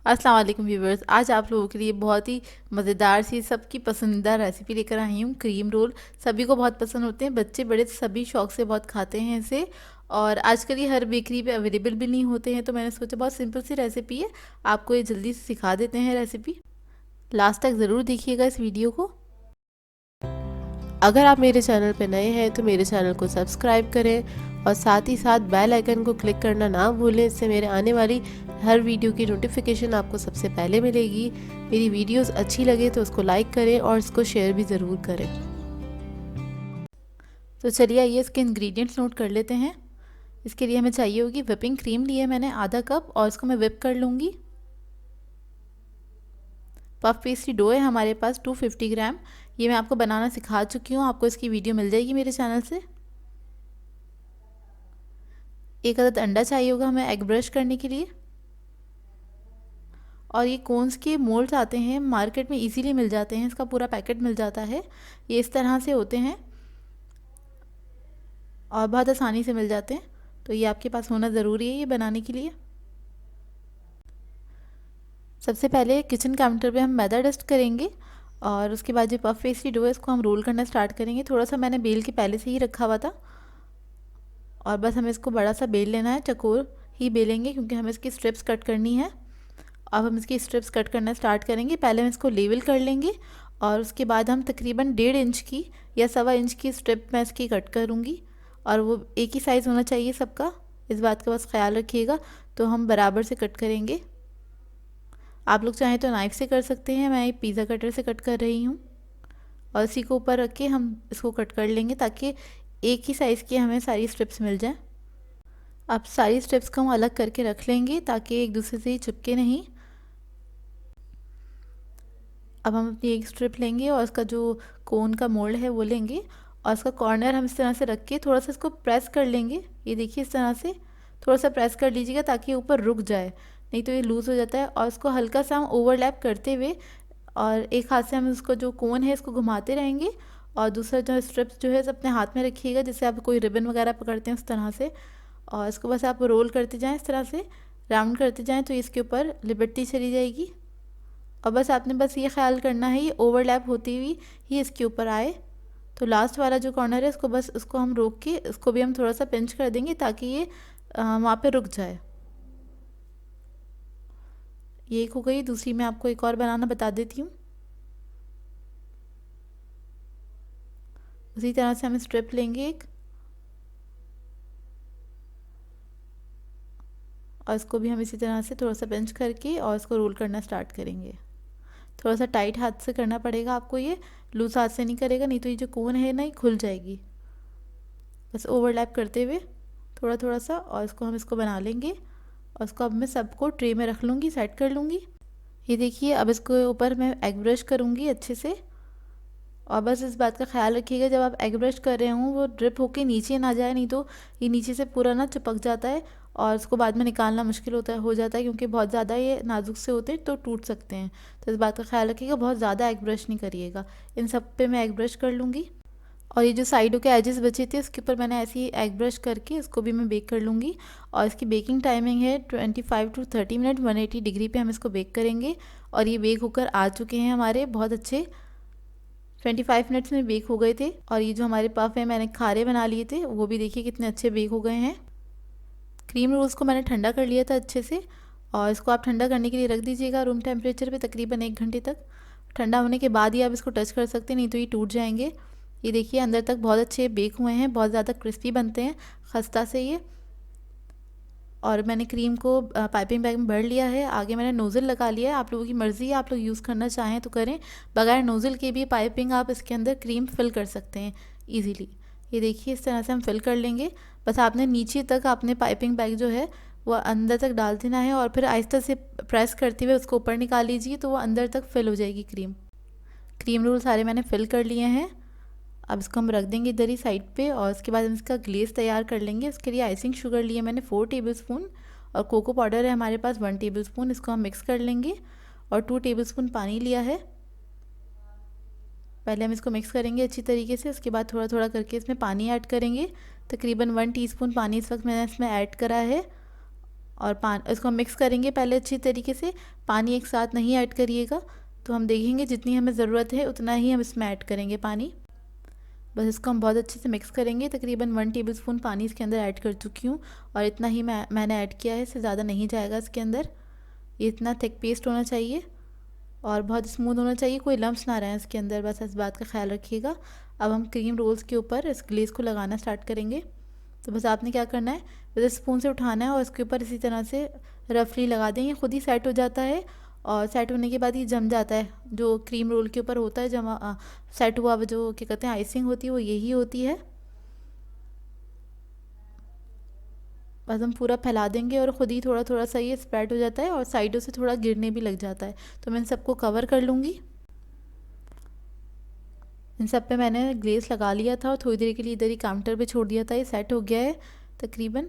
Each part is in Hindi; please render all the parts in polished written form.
अस्सलाम वालेकुम व्यूवर्स। आज आप लोगों के लिए बहुत ही मज़ेदार सी सबकी पसंदीदा रेसिपी लेकर आई हूँ, क्रीम रोल। सभी को बहुत पसंद होते हैं, बच्चे बड़े सभी शौक से बहुत खाते हैं इसे। और आजकल ये हर बेकरी पे अवेलेबल भी नहीं होते हैं, तो मैंने सोचा बहुत सिंपल सी रेसिपी है, आपको ये जल्दी से सिखा देते हैं रेसिपी। लास्ट तक ज़रूर देखिएगा इस वीडियो को। अगर आप मेरे चैनल पर नए हैं तो मेरे चैनल को सब्सक्राइब करें और साथ ही साथ बेल आइकन को क्लिक करना ना भूलें। इससे मेरे आने वाली हर वीडियो की नोटिफिकेशन आपको सबसे पहले मिलेगी। मेरी वीडियोस अच्छी लगे तो उसको लाइक करें और इसको शेयर भी ज़रूर करें। तो चलिए आइए इसके इंग्रेडिएंट्स नोट कर लेते हैं। इसके लिए हमें चाहिए होगी व्हिपिंग क्रीम, ली है मैंने आधा कप, और इसको मैं व्हिप कर लूँगी। पफ पेस्ट्री डो है हमारे पास 250 ग्राम। ये मैं आपको बनाना सिखा चुकी हूँ, आपको इसकी वीडियो मिल जाएगी मेरे चैनल से। एक अदद अंडा चाहिए होगा हमें एग ब्रश करने के लिए। और ये कोन्स के मोल्ड्स आते हैं, मार्केट में इजीली मिल जाते हैं, इसका पूरा पैकेट मिल जाता है। ये इस तरह से होते हैं और बहुत आसानी से मिल जाते हैं, तो ये आपके पास होना ज़रूरी है ये बनाने के लिए। सबसे पहले किचन काउंटर पे हम मैदा डस्ट करेंगे और उसके बाद जो पफ पेस्ट्री डो है इसको हम रोल करना स्टार्ट करेंगे। थोड़ा सा मैंने बेल के पहले से ही रखा हुआ था और बस हमें इसको बड़ा सा बेल लेना है, चकोर ही बेलेंगे क्योंकि हमें इसकी स्ट्रिप्स कट करनी है। अब हम इसकी स्ट्रिप्स कट करना स्टार्ट करेंगे। पहले हम इसको लेवल कर लेंगे और उसके बाद हम तकरीबन 1.5 इंच की या 1.25 इंच की स्ट्रिप मैं इसकी कट करूँगी और वो एक ही साइज़ होना चाहिए सबका, इस बात का बस ख्याल रखिएगा। तो हम बराबर से कट करेंगे। आप लोग चाहें तो नाइफ़ से कर सकते हैं, मैं पिज़्ज़ा कटर से कट कर रही हूँ। और इसी को ऊपर रख के हम इसको कट कर लेंगे ताकि एक ही साइज़ की हमें सारी स्ट्रिप्स मिल जाए। अब सारी स्ट्रिप्स को हम अलग करके रख लेंगे ताकि एक दूसरे से ही चिपके नहीं। अब हम अपनी एक स्ट्रिप लेंगे और उसका जो कोन का मोल्ड है वो लेंगे और इसका कॉर्नर हम इस तरह से रख के थोड़ा सा इसको प्रेस कर लेंगे। ये देखिए इस तरह से थोड़ा सा प्रेस कर लीजिएगा ताकि ऊपर रुक जाए, नहीं तो ये लूज़ हो जाता है। और इसको हल्का सा हम ओवरलैप करते हुए और एक हाथ से हम इसको जो कोन है इसको घुमाते रहेंगे और दूसरा जो स्ट्रिप्स जो है अपने हाथ में रखिएगा, जैसे आप कोई रिबन वगैरह पकड़ते हैं उस तरह से। और इसको बस आप रोल करते जाएँ, इस तरह से राउंड करते जाएँ तो इसके ऊपर लिबर्टी चली जाएगी। और बस आपने बस ये ख्याल करना है ये ओवरलैप होती हुई ही इसके ऊपर आए। तो लास्ट वाला जो कॉर्नर है इसको बस उसको हम रोक के इसको भी हम थोड़ा सा पिंच कर देंगे ताकि ये वहाँ पे रुक जाए। ये एक हो गई। दूसरी मैं आपको एक और बनाना बता देती हूँ। उसी तरह से हम स्ट्रिप लेंगे एक और इसको भी हम इसी तरह से थोड़ा सा पिंच करके और इसको रोल करना स्टार्ट करेंगे। थोड़ा सा टाइट हाथ से करना पड़ेगा आपको, ये लूज हाथ से नहीं करेगा, नहीं तो ये जो कोन है ना ये खुल जाएगी। बस ओवरलैप करते हुए थोड़ा थोड़ा सा और इसको हम इसको बना लेंगे और इसको अब मैं सबको ट्रे में रख लूँगी, सेट कर लूँगी। ये देखिए अब इसको ऊपर मैं एग ब्रश करूँगी अच्छे से। और बस इस बात का ख्याल रखिएगा जब आप एग ब्रश कर रहे हों वो ड्रिप होके नीचे ना जाए, नहीं तो ये नीचे से पूरा ना चिपक जाता है और इसको बाद में निकालना मुश्किल हो जाता है क्योंकि बहुत ज़्यादा ये नाजुक से होते हैं तो टूट सकते हैं। तो इस बात का ख्याल रखिएगा, बहुत ज़्यादा एग ब्रश नहीं करिएगा। इन सब पे मैं एग ब्रश कर लूँगी और ये जो साइडों के एजेस बचे थे उसके ऊपर मैंने ऐसे ही एग ब्रश करके इसको भी मैं बेक कर लूँगी। और इसकी बेकिंग टाइमिंग है 25 to 30 मिनट, 180 डिग्री पे हम इसको बेक करेंगे। और ये बेक होकर आ चुके हैं हमारे बहुत अच्छे, 25 मिनट्स में बेक हो गए थे। और ये जो हमारे पफ है मैंने खारे बना लिए थे, वो भी देखिए कितने अच्छे बेक हो गए हैं। क्रीम रोल्स को मैंने ठंडा कर लिया था अच्छे से और इसको आप ठंडा करने के लिए रख दीजिएगा रूम टेम्परेचर पे तकरीबन 1 घंटे तक। ठंडा होने के बाद ही आप इसको टच कर सकते हैं, नहीं तो ये टूट जाएंगे। ये देखिए अंदर तक बहुत अच्छे बेक हुए हैं, बहुत ज़्यादा क्रिस्पी बनते हैं खस्ता से ये। और मैंने क्रीम को पाइपिंग बैग में भर लिया है। आगे मैंने नोज़ल लगा लिया है, आप लोगों की मर्ज़ी है, आप लोग यूज़ करना चाहें तो करें, बगैर नोज़ल के भी पाइपिंग आप इसके अंदर क्रीम फिल कर सकते हैं ईज़िली। ये देखिए इस तरह से हम फिल कर लेंगे। बस आपने नीचे तक आपने पाइपिंग बैग जो है वो अंदर तक डाल देना है और फिर आहिस्ता से प्रेस करते हुए उसको ऊपर निकाल लीजिए तो वो अंदर तक फिल हो जाएगी क्रीम। क्रीम रोल सारे मैंने फिल कर लिए हैं। अब इसको हम रख देंगे इधर ही साइड पे और उसके बाद हम इसका ग्लेज़ तैयार कर लेंगे। उसके लिए आइसिंग शुगर लिए मैंने 4 टेबलस्पून और कोको पाउडर है हमारे पास 1 टेबलस्पून। इसको हम मिक्स कर लेंगे और 2 टेबलस्पून पानी लिया है। पहले हम इसको मिक्स करेंगे अच्छी तरीके से, उसके बाद थोड़ा थोड़ा करके इसमें पानी ऐड करेंगे। तकरीबन 1 टीस्पून पानी इस वक्त मैंने इसमें ऐड करा है और इसको मिक्स करेंगे पहले अच्छी तरीके से। पानी एक साथ नहीं ऐड करिएगा, तो हम देखेंगे जितनी हमें ज़रूरत है उतना ही हम इसमें ऐड करेंगे पानी। बस इसको हम बहुत अच्छे से मिक्स करेंगे। तकरीबन 1 टेबलस्पून पानी इसके अंदर ऐड कर चुकी हूँ और इतना ही मैंने ऐड किया है, इससे ज़्यादा नहीं जाएगा इसके अंदर। ये इतना थिक पेस्ट होना चाहिए और बहुत स्मूथ होना चाहिए, कोई लम्प्स ना रहें इसके अंदर, बस इस बात का ख्याल रखिएगा। अब हम क्रीम रोल्स के ऊपर इस ग्लेज़ को लगाना स्टार्ट करेंगे। तो बस आपने क्या करना है, बस स्पून से उठाना है और इसके ऊपर इसी तरह से रफली लगा दें। ये खुद ही सेट हो जाता है और सेट होने के बाद ये जम जाता है। जो क्रीम रोल के ऊपर होता है जमा सेट हुआ, जो क्या कहते हैं आइसिंग होती है, वो यही होती है। बस हम पूरा फैला देंगे और ख़ुद ही थोड़ा थोड़ा सा ये स्प्रेड हो जाता है और साइडों से थोड़ा गिरने भी लग जाता है। तो मैं इन सबको कवर कर लूँगी। इन सब पे मैंने ग्लेस लगा लिया था और थोड़ी देर के लिए इधर ही काउंटर पे छोड़ दिया था। ये सेट हो गया है तकरीबन।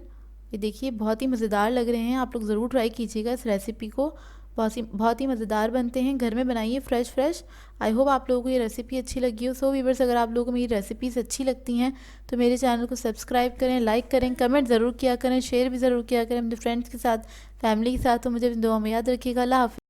ये देखिए बहुत ही मज़ेदार लग रहे हैं, आप लोग ज़रूर ट्राई कीजिएगा इस रेसिपी को। बहुत ही मज़ेदार बनते हैं, घर में बनाइए फ्रेश फ्रेश। आई होप आप लोगों को ये रेसिपी अच्छी लगी हो। सो व्यूअर्स, अगर आप लोगों को मेरी रेसिपीज़ अच्छी लगती हैं तो मेरे चैनल को सब्सक्राइब करें, लाइक करें, कमेंट ज़रूर किया करें, शेयर भी ज़रूर किया करें अपने फ्रेंड्स के साथ, फैमिली के साथ। तो मुझे दुआ में याद रखिएगा। अल्लाह हाफ़िज़।